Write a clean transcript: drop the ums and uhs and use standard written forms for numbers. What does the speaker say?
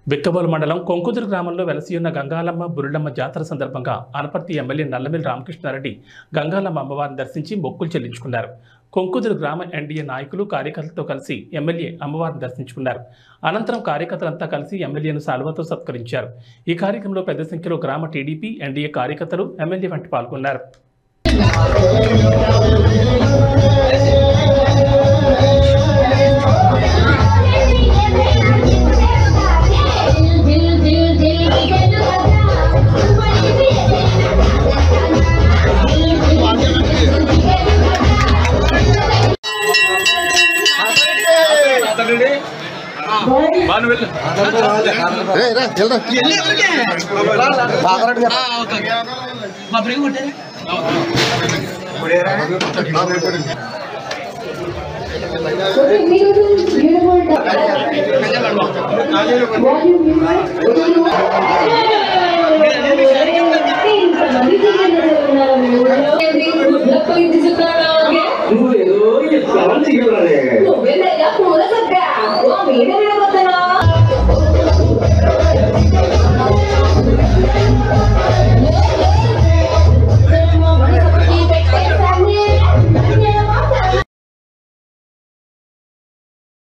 బిక్కబోలు మండలం కొంకుదురు గ్రామంలో వెలసియున్న గంగాలమ్మ బురుడమ్మ జాతర సందర్భంగా అనపర్తి ఎమ్మెల్యే నల్లమిల్లి రామకృష్ణారెడ్డి గంగాలమ్మ అమ్మవారిని దర్శించి మొక్కులు చెల్లించుకున్నారు. కొంకుదురు గ్రామ ఎన్డీఏ నాయకులు కార్యకర్తలతో కలిసి ఎమ్మెల్యే అమ్మవారిని దర్శించుకున్నారు. అనంతరం కార్యకర్తలంతా కలిసి ఎమ్మెల్యేను సాల్వతో సత్కరించారు. ఈ కార్యక్రమంలో పెద్ద సంఖ్యలో గ్రామ టీడీపీ ఎన్డీఏ కార్యకర్తలు ఎమ్మెల్యే వెంట పాల్గొన్నారు. Beautiful.